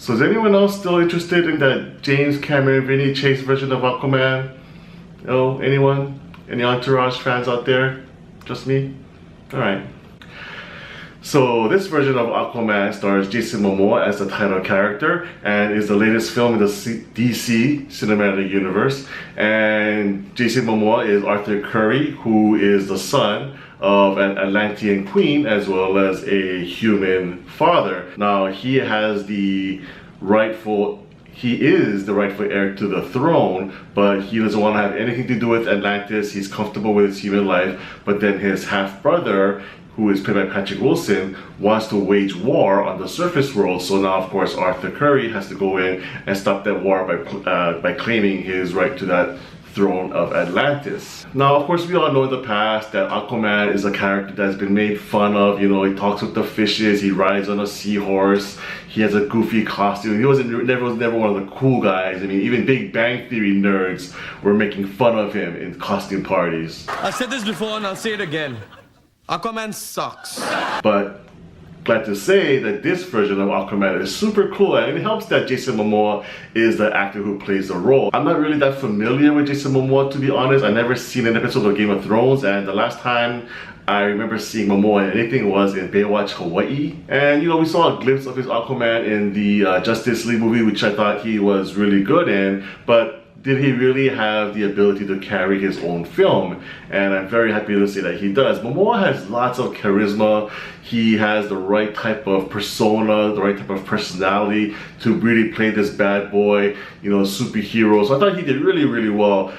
So is anyone else still interested in that James Cameron, Vinny Chase version of Aquaman? Oh, anyone? Any Entourage fans out there? Just me? Alright. So this version of Aquaman stars Jason Momoa as the title character and is the latest film in the DC cinematic universe. And Jason Momoa is Arthur Curry, who is the son of an Atlantean queen as well as a human father. Now he is the rightful heir to the throne, but he doesn't want to have anything to do with Atlantis. He's comfortable with his human life, but then his half-brother, who is played by Patrick Wilson, wants to wage war on the surface world. So now, of course, Arthur Curry has to go in and stop that war by claiming his right to that throne of Atlantis. Now, of course, we all know in the past that Aquaman is a character that's been made fun of. You know, he talks with the fishes, he rides on a seahorse, he has a goofy costume. He was never one of the cool guys. I mean, even Big Bang Theory nerds were making fun of him in costume parties. I've said this before and I'll say it again. Aquaman sucks. But glad to say that this version of Aquaman is super cool, and it helps that Jason Momoa is the actor who plays the role. I'm not really that familiar with Jason Momoa, to be honest. I've never seen an episode of Game of Thrones, and the last time I remember seeing Momoa in anything was in Baywatch Hawaii. And you know, we saw a glimpse of his Aquaman in the Justice League movie, which I thought he was really good in, but did he really have the ability to carry his own film? And I'm very happy to say that he does. Momoa has lots of charisma. He has the right type of persona, the right type of personality to really play this bad boy, you know, superhero. So I thought he did really, really well.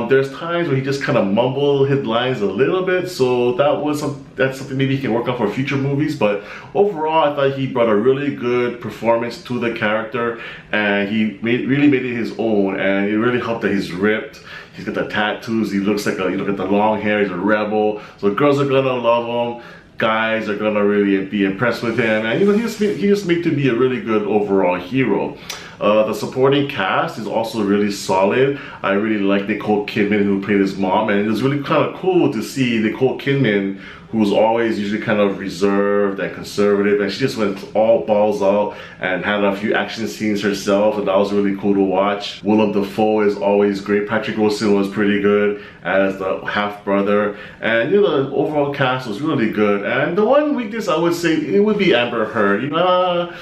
There's times where he just kind of mumbled his lines a little bit, so that's something maybe he can work on for future movies. But overall, I thought he brought a really good performance to the character, and he really made it his own. And it really helped that he's ripped. He's got the tattoos. He looks like got the long hair. He's a rebel. So girls are gonna love him. Guys are gonna really be impressed with him, and you know, he just made to be a really good overall hero. The supporting cast is also really solid. I really like Nicole Kidman, who played his mom, and it was really kind of cool to see Nicole Kidman, who's always usually kind of reserved and conservative, and she just went all balls out and had a few action scenes herself, and that was really cool to watch. Willem Dafoe is always great. Patrick Wilson was pretty good as the half-brother, and you know, the overall cast was really good. And the one weakness I would say, it would be Amber Heard. You know,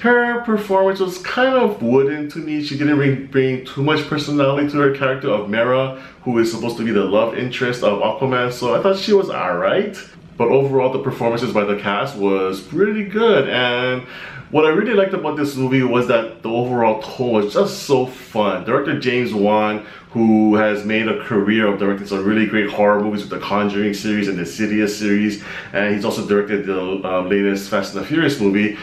her performance was kind of wooden to me. She didn't bring too much personality to her character of Mera, who is supposed to be the love interest of Aquaman, so I thought she was alright. But overall, the performances by the cast was pretty good, and what I really liked about this movie was that the overall tone was just so fun. Director James Wan, who has made a career of directing some really great horror movies with the Conjuring series and the Insidious series, and he's also directed the latest Fast and the Furious movie.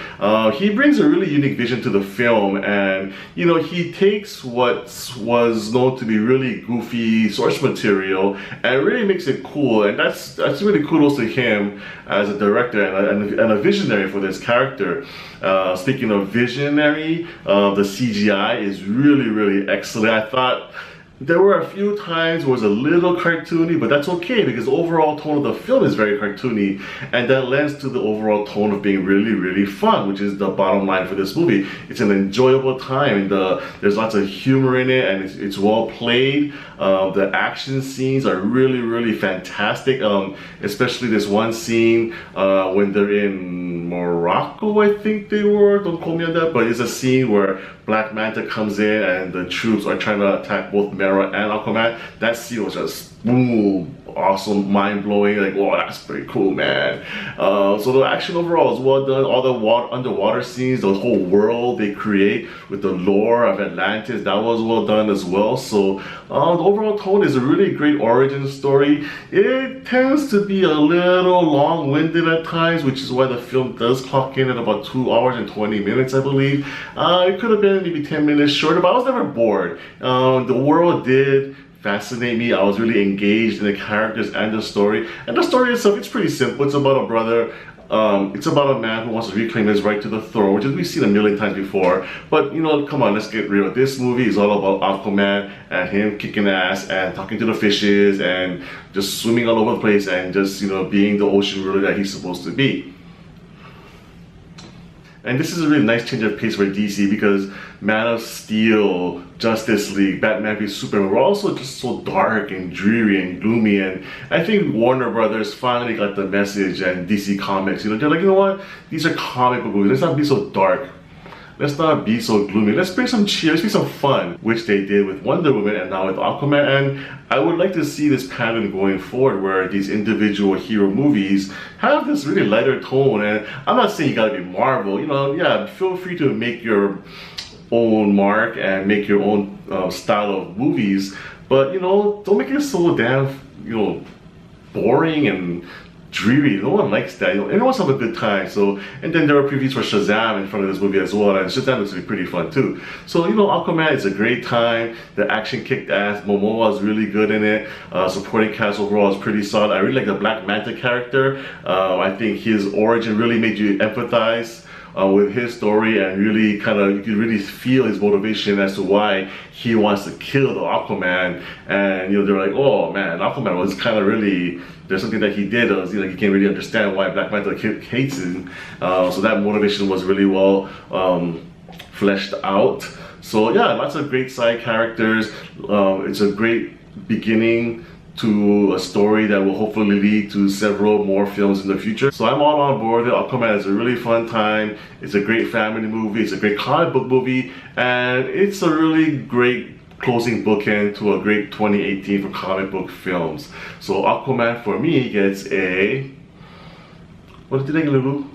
He brings a really unique vision to the film, and you know, he takes what was known to be really goofy source material and really makes it cool, and that's really kudos to him as a director and a visionary for this character. Speaking of visionary, the CGI is really, really excellent. I thought there were a few times where it was a little cartoony, but that's okay because the overall tone of the film is very cartoony, and that lends to the overall tone of being really, really fun, which is the bottom line for this movie. It's an enjoyable time, and there's lots of humor in it, and it's well played. The action scenes are really, really fantastic, especially this one scene when they're in Morocco, I think they were, don't quote me on that, but it's a scene where Black Manta comes in and the troops are trying to attack both Mera and Aquaman. That scene was just boom, awesome, mind-blowing, like, whoa, that's pretty cool, man. So the action overall is well done. All the underwater scenes, the whole world they create with the lore of Atlantis, that was well done as well. So the overall tone is a really great origin story. It tends to be a little long-winded at times, which is why the film does clock in at about 2 hours and 20 minutes, I believe. It could have been maybe 10 minutes shorter, but I was never bored. The world did fascinate me. I was really engaged in the characters and the story. And the story itself, it's pretty simple. It's about a brother. It's about a man who wants to reclaim his right to the throne, which we've seen a million times before. But you know, come on, let's get real. This movie is all about Aquaman and him kicking ass and talking to the fishes and just swimming all over the place and just, you know, being the ocean ruler that he's supposed to be. And this is a really nice change of pace for DC because Man of Steel, Justice League, Batman v Superman were also just so dark and dreary and gloomy, and I think Warner Brothers finally got the message, and DC Comics, you know, they're like, you know what, these are comic book movies, let's not be so dark. Let's not be so gloomy. Let's bring some cheer, let's bring some fun, which they did with Wonder Woman and now with Aquaman. And I would like to see this pattern going forward where these individual hero movies have this really lighter tone. And I'm not saying you gotta be Marvel, you know, yeah, feel free to make your own mark and make your own style of movies, but you know, don't make it so damn, you know, boring and dreary. No one likes that. You know, everyone wants to have a good time. So, and then there are previews for Shazam in front of this movie as well, and Shazam looks to be pretty fun too. So, you know, Aquaman is a great time. The action kicked ass. Momoa is really good in it. Supporting cast overall is pretty solid. I really like the Black Manta character. I think his origin really made you empathize with his story, and really kind of, you can really feel his motivation as to why he wants to kill the Aquaman. And you know, they're like, oh man, Aquaman was kind of really, there's something that he did, you know, you can't really understand why Black Manta hates him. So that motivation was really well fleshed out. So yeah, lots of great side characters. It's a great beginning to a story that will hopefully lead to several more films in the future. So I'm all on board with it. Aquaman is a really fun time. It's a great family movie. It's a great comic book movie. And it's a really great closing bookend to a great 2018 for comic book films. So Aquaman for me gets a, what did I get, Lulu?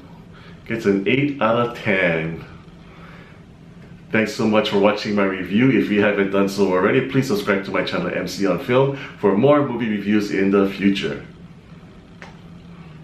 Gets an 8 out of 10. Thanks so much for watching my review. If you haven't done so already, please subscribe to my channel MC on Film for more movie reviews in the future.